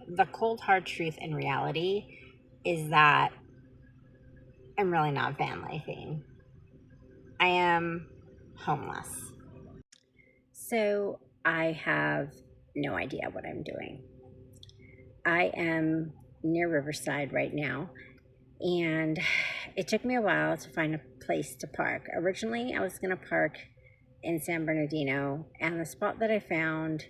the cold hard truth and reality is that I'm really not van lifing. I am homeless. So I have no idea what I'm doing. I am near Riverside right now, and it took me a while to find a place to park. Originally, I was going to park in San Bernardino, and the spot that I found,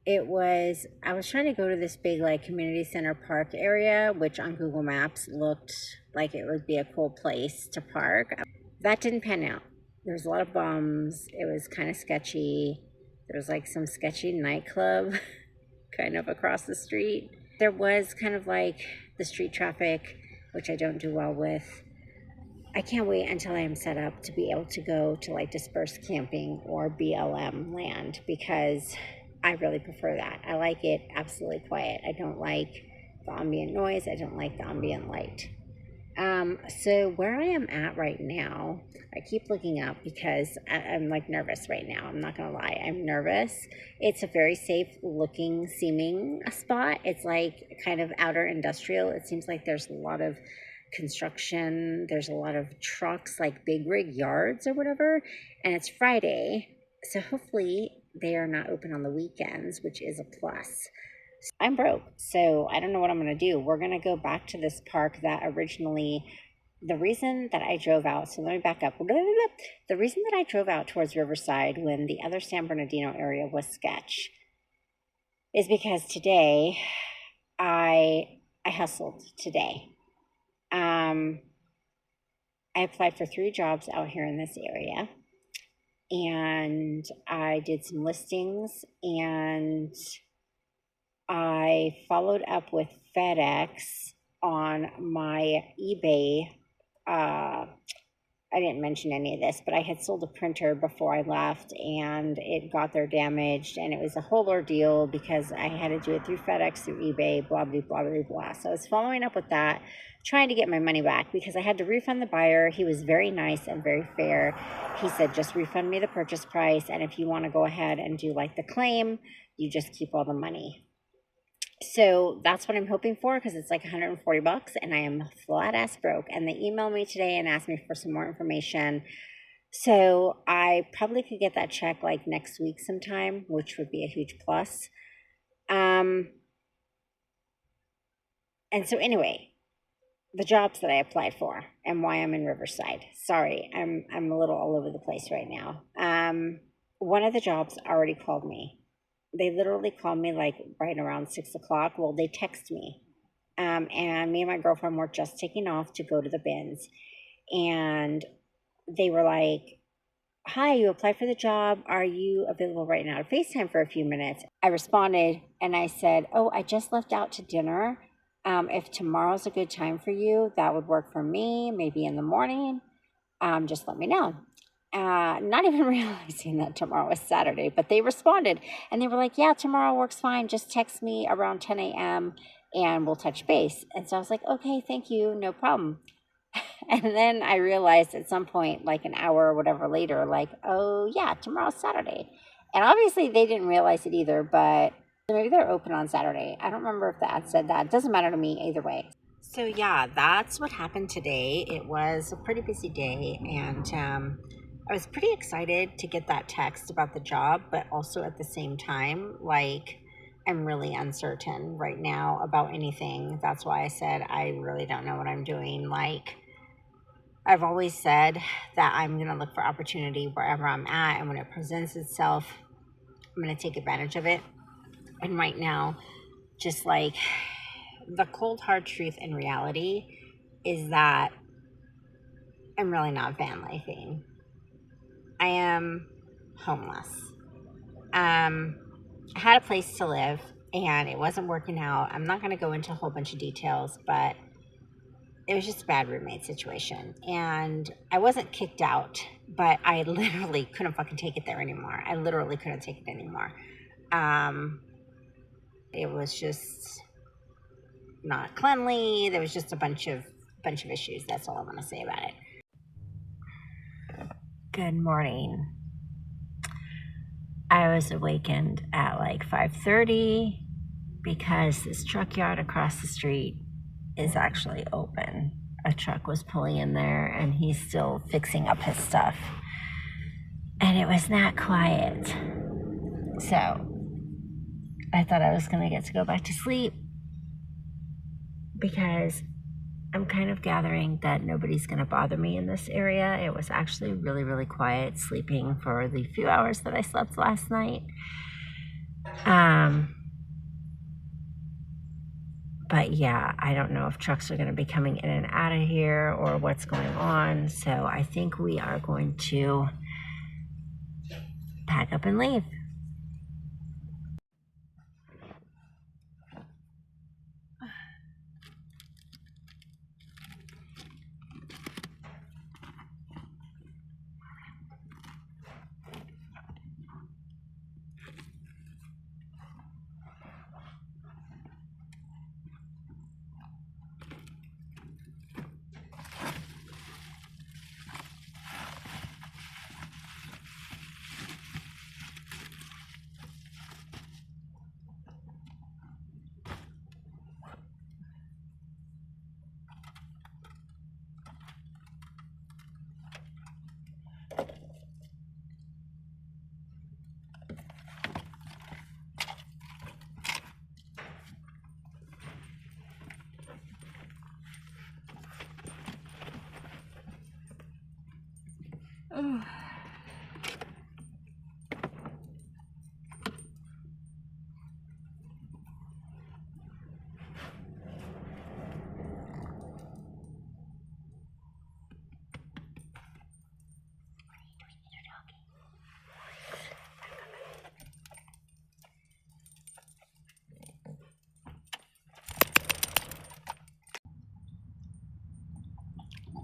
I was trying to go to this big like community center park area, which on Google Maps looked like it would be a cool place to park. That didn't pan out. There was a lot of bums. It was kind of sketchy. There was like some sketchy nightclub kind of across the street. There was kind of like the street traffic, which I don't do well with. I can't wait until I am set up to be able to go to like dispersed camping or BLM land, because I really prefer that. I like it absolutely quiet. I don't like the ambient noise. I don't like the ambient light. So where I am at right now, I keep looking up because I'm like nervous right now. I'm not gonna lie, I'm nervous. It's a very safe looking, seeming spot. It's like kind of outer industrial. It seems like there's a lot of construction. There's a lot of trucks, like big rig yards or whatever. And it's Friday, so hopefully they are not open on the weekends, which is a plus. I'm broke, so I don't know what I'm going to do. We're going to go back to this park that originally, the reason that I drove out, so let me back up. The reason that I drove out towards Riverside when the other San Bernardino area was sketch is because today I hustled today. I applied for 3 jobs out here in this area, and I did some listings, and I followed up with FedEx on my eBay. I didn't mention any of this, but I had sold a printer before I left, and it got there damaged, and it was a whole ordeal because I had to do it through FedEx, through eBay, blah, blah, blah, blah, blah. So I was following up with that, trying to get my money back because I had to refund the buyer. He was very nice and very fair. He said, just refund me the purchase price, and if you want to go ahead and do like the claim, you just keep all the money. So that's what I'm hoping for, because it's like $140 and I am flat ass broke. And they emailed me today and asked me for some more information. So I probably could get that check like next week sometime, which would be a huge plus. And so anyway, the jobs that I applied for and why I'm in Riverside. Sorry, I'm a little all over the place right now. One of the jobs already called me. They literally called me like right around 6 o'clock. Well, they text me. And me and my girlfriend were just taking off to go to the bins. And they were like, hi, you applied for the job. Are you available right now to FaceTime for a few minutes? I responded and I said, oh, I just left out to dinner. If tomorrow's a good time for you, that would work for me, maybe in the morning. Just let me know. Not even realizing that tomorrow was Saturday, but they responded and they were like, yeah, tomorrow works fine. Just text me around 10 a.m. and we'll touch base. And so I was like, okay, thank you. No problem. And then I realized at some point, like an hour or whatever later, like, oh yeah, tomorrow's Saturday. And obviously they didn't realize it either, but maybe they're open on Saturday. I don't remember if the ad said that. It doesn't matter to me either way. So yeah, that's what happened today. It was a pretty busy day, and I was pretty excited to get that text about the job, but also at the same time, like, I'm really uncertain right now about anything. That's why I said I really don't know what I'm doing. Like, I've always said that I'm going to look for opportunity wherever I'm at, and when it presents itself, I'm going to take advantage of it. And right now, just like the cold hard truth and reality is that I'm really not van lifing. I am homeless. I had a place to live and it wasn't working out. I'm not going to go into a whole bunch of details, but it was just a bad roommate situation. And I wasn't kicked out, but I literally couldn't fucking take it there anymore. I literally couldn't take it anymore. It was just not cleanly. There was just a bunch of issues. That's all I want to say about it. Good morning. I was awakened at like 5:30. because this truck yard across the street is actually open. A truck was pulling in there and he's still fixing up his stuff. And it was not quiet. So I thought I was going to get to go back to sleep because I'm kind of gathering that nobody's going to bother me in this area. It was actually really, really quiet sleeping for the few hours that I slept last night. But yeah, I don't know if trucks are going to be coming in and out of here or what's going on. So I think we are going to pack up and leave. Oh.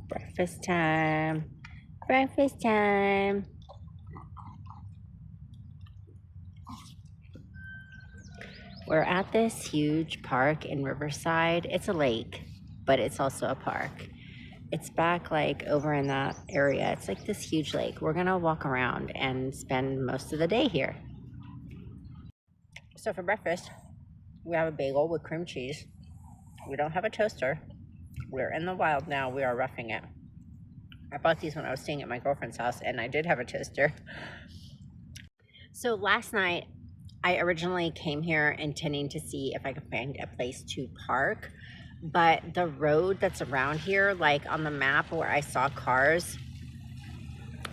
Breakfast time. Breakfast time. We're at this huge park in Riverside. It's a lake, but it's also a park. It's back like over in that area. It's like this huge lake. We're gonna walk around and spend most of the day here. So for breakfast, we have a bagel with cream cheese. We don't have a toaster. We're in the wild now. We are roughing it. I bought these when I was staying at my girlfriend's house, and I did have a toaster. So last night, I originally came here intending to see if I could find a place to park, but the road that's around here, like on the map where I saw cars,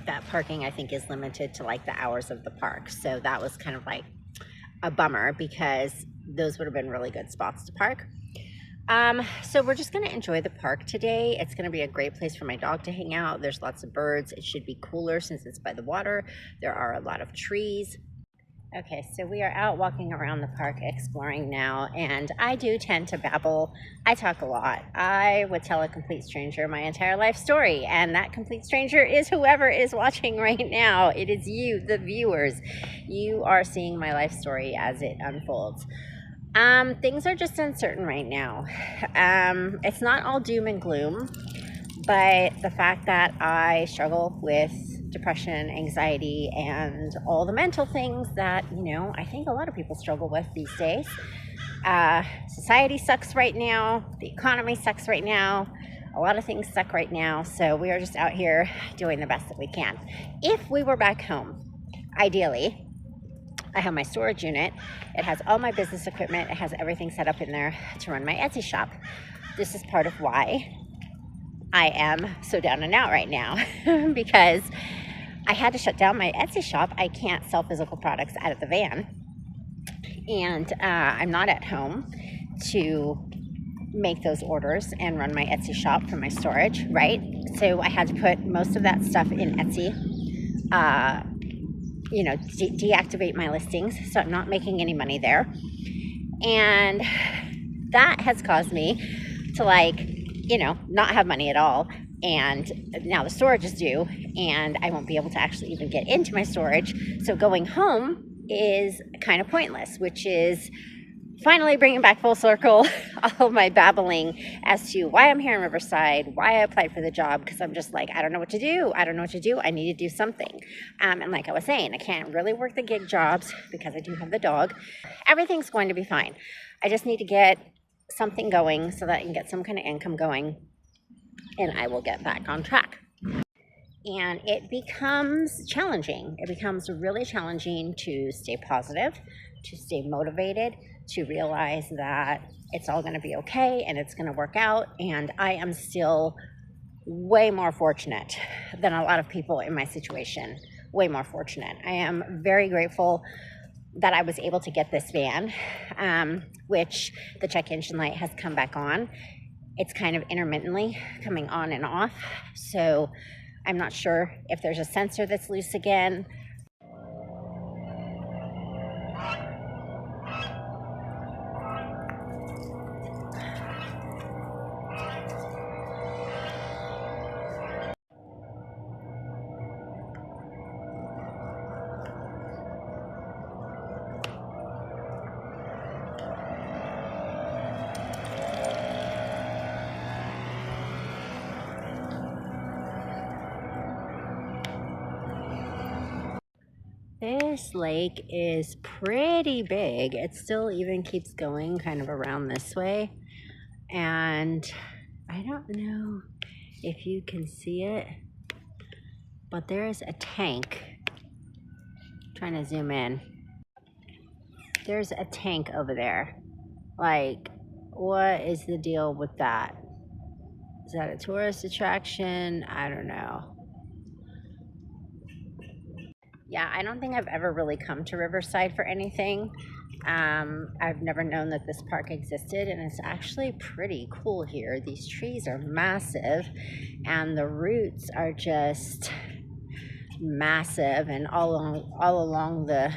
that parking I think is limited to like the hours of the park. So that was kind of like a bummer because those would have been really good spots to park. So we're just going to enjoy the park today. It's going to be a great place for my dog to hang out. There's lots of birds. It should be cooler since it's by the water. There are a lot of trees. Okay, so we are out walking around the park exploring now, and I do tend to babble. I talk a lot. I would tell a complete stranger my entire life story, and that complete stranger is whoever is watching right now. It is you, the viewers. You are seeing my life story as it unfolds. Things are just uncertain right now. It's not all doom and gloom, but the fact that I struggle with depression, anxiety, and all the mental things that, I think a lot of people struggle with these days. Society sucks right now. The economy sucks right now. A lot of things suck right now. So we are just out here doing the best that we can. If we were back home, ideally, I have my storage unit. It has all my business equipment. It has everything set up in there to run my Etsy shop. This is part of why I am so down and out right now because I had to shut down my Etsy shop. I can't sell physical products out of the van, and I'm not at home to make those orders and run my Etsy shop from my storage, right? So I had to put most of that stuff in Etsy, deactivate my listings, so I'm not making any money there. And that has caused me to not have money at all. And now the storage is due and I won't be able to actually even get into my storage. So going home is kind of pointless, which is finally bringing back full circle all of my babbling as to why I'm here in Riverside, why I applied for the job, because I'm just like, I don't know what to do. I need to do something. And like I was saying, I can't really work the gig jobs because I do have the dog. Everything's going to be fine. I just need to get something going so that I can get some kind of income going, and I will get back on track. And it becomes challenging. It becomes really challenging to stay positive, to stay motivated, to realize that it's all going to be okay and it's going to work out. And I am still way more fortunate than a lot of people in my situation. Way more fortunate. I am very grateful that I was able to get this van, which the check engine light has come back on. It's kind of intermittently coming on and off. So I'm not sure if there's a sensor that's loose again. This lake is pretty big. It still even keeps going kind of around this way. And I don't know if you can see it, but there's a tank. I'm trying to zoom in. There's a tank over there. Like, what is the deal with that? Is that a tourist attraction? I don't know. Yeah, I don't think I've ever really come to Riverside for anything. I've never known that this park existed, and it's actually pretty cool here. These trees are massive, and the roots are just massive, and all along the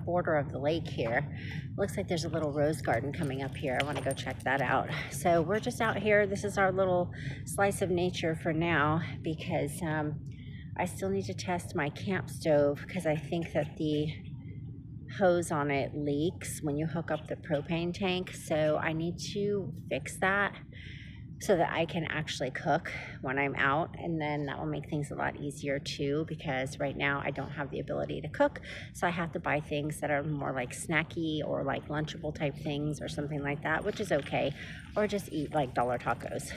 border of the lake here. Looks like there's a little rose garden coming up here. I want to go check that out. So we're just out here. This is our little slice of nature for now, because I still need to test my camp stove, because I think that the hose on it leaks when you hook up the propane tank. So I need to fix that so that I can actually cook when I'm out, and then that will make things a lot easier too, because right now I don't have the ability to cook, so I have to buy things that are more like snacky or like lunchable type things or something like that, which is okay, or just eat like dollar tacos.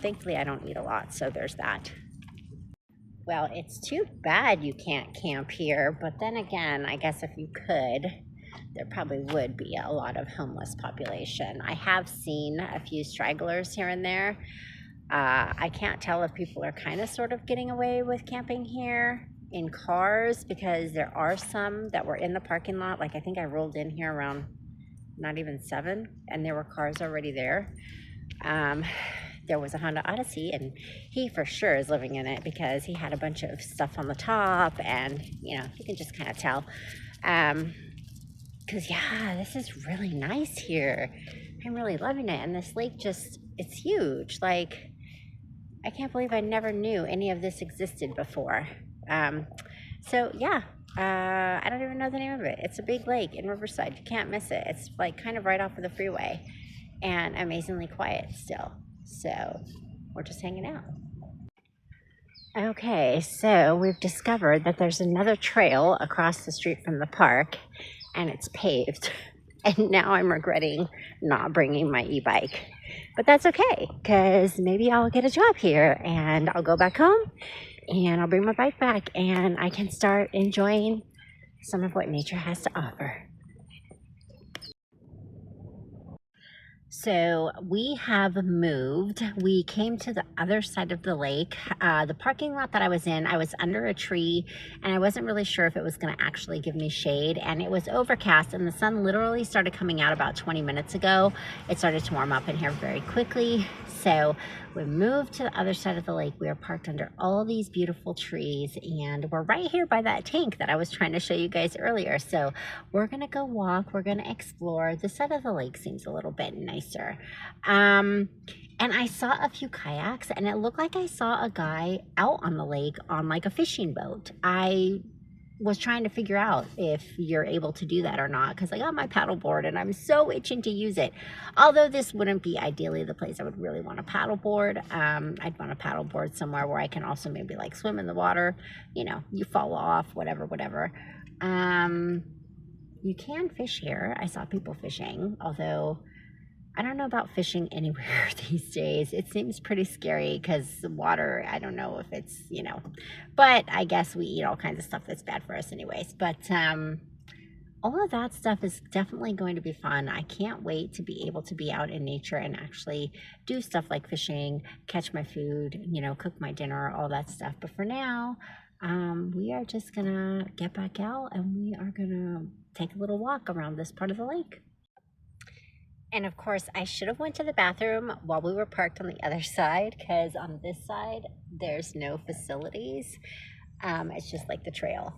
Thankfully I don't eat a lot, so there's that. Well, it's too bad you can't camp here, but then again, I guess if you could, there probably would be a lot of homeless population. I have seen a few stragglers here and there. I can't tell if people are kind of sort of getting away with camping here in cars, because there are some that were in the parking lot. Like, I think I rolled in here around not even 7, and there were cars already there. There was a Honda Odyssey, and he for sure is living in it, because he had a bunch of stuff on the top, and you can just kind of tell. Because yeah, this is really nice here. I'm really loving it, and this lake it's huge. Like, I can't believe I never knew any of this existed before. So yeah, I don't even know the name of it. It's a big lake in Riverside. You can't miss it. It's like kind of right off of the freeway, and amazingly quiet still. So we're just hanging out. Okay, so we've discovered that there's another trail across the street from the park, and it's paved. And now I'm regretting not bringing my e-bike. But that's okay, because maybe I'll get a job here, and I'll go back home, and I'll bring my bike back, and I can start enjoying some of what nature has to offer. So we have moved. We came to the other side of the lake. The parking lot that I was in, I was under a tree, and I wasn't really sure if it was going to actually give me shade, and it was overcast, and the sun literally started coming out about 20 minutes ago. It started to warm up in here very quickly. So we moved to the other side of the lake. We are parked under all these beautiful trees, and we're right here by that tank that I was trying to show you guys earlier. So we're gonna go walk, we're gonna explore. This side of the lake seems a little bit nicer. And I saw a few kayaks, and it looked like I saw a guy out on the lake on like a fishing boat. I was trying to figure out if you're able to do that or not, because I got my paddleboard and I'm so itching to use it. Although this wouldn't be ideally the place I would really want a paddleboard. I'd want a paddleboard somewhere where I can also maybe like swim in the water. You fall off, whatever. You can fish here. I saw people fishing, although I don't know about fishing anywhere these days. It seems pretty scary because the water, I don't know if it's, but I guess we eat all kinds of stuff that's bad for us anyways. But all of that stuff is definitely going to be fun. I can't wait to be able to be out in nature and actually do stuff like fishing, catch my food, cook my dinner, all that stuff. But for now, we are just gonna get back out and we are gonna take a little walk around this part of the lake. And of course, I should have went to the bathroom while we were parked on the other side, because on this side, there's no facilities. It's just like the trail.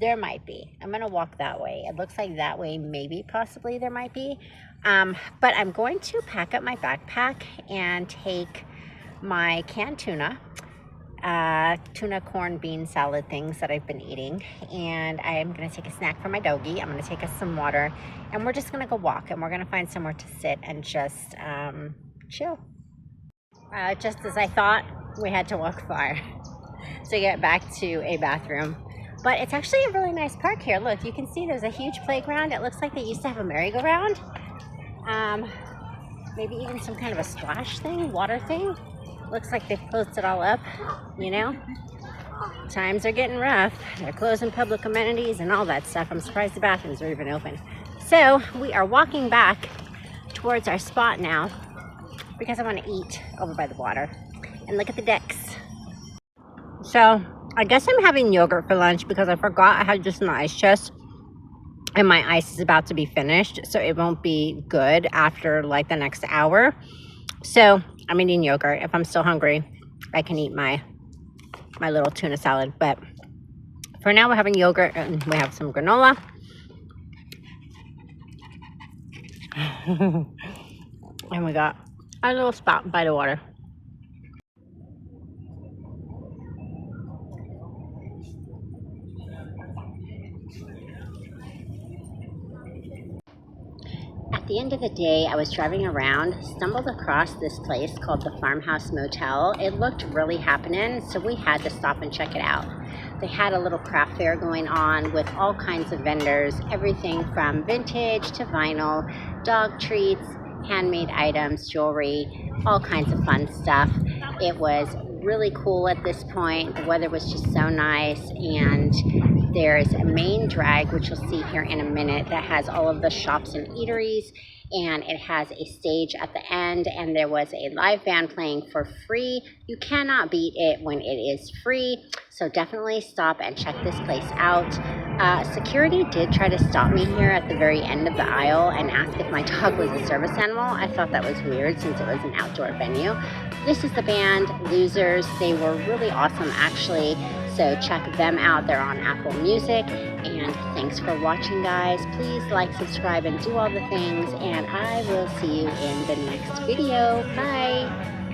There might be. I'm gonna walk that way. It looks like that way, maybe, possibly there might be. But I'm going to pack up my backpack and take my canned tuna corn bean salad things that I've been eating, and I'm gonna take a snack for my doggy. I'm gonna take us some water, and we're just gonna go walk, and we're gonna find somewhere to sit and just chill. Just as I thought, we had to walk far to get back to a bathroom, but it's actually a really nice park here. Look, you can see there's a huge playground. It looks like they used to have a merry-go-round, maybe even some kind of a splash thing, water thing. Looks like they've closed it all up, Times are getting rough. They're closing public amenities and all that stuff. I'm surprised the bathrooms are even open. So we are walking back towards our spot now because I want to eat over by the water and look at the decks. So I guess I'm having yogurt for lunch because I forgot I had just an ice chest and my ice is about to be finished, so it won't be good after like the next hour. So I'm eating yogurt. If I'm still hungry, I can eat my little tuna salad. But for now, we're having yogurt and we have some granola. And we got a little spot by the water. At the end of the day, I was driving around, stumbled across this place called the Farmhouse Motel. It looked really happening, so we had to stop and check it out. They had a little craft fair going on with all kinds of vendors, everything from vintage to vinyl, dog treats, handmade items, jewelry, all kinds of fun stuff. It was really cool at this point. The weather was just so nice, and there's a main drag, which you'll see here in a minute, that has all of the shops and eateries, and it has a stage at the end, and there was a live band playing for free. You cannot beat it when it is free, so definitely stop and check this place out. Security did try to stop me here at the very end of the aisle and ask if my dog was a service animal. I thought that was weird since it was an outdoor venue. This is the band Losers. They were really awesome, actually. So check them out. They're on Apple Music. And thanks for watching, guys. Please like, subscribe, and do all the things. And I will see you in the next video. Bye.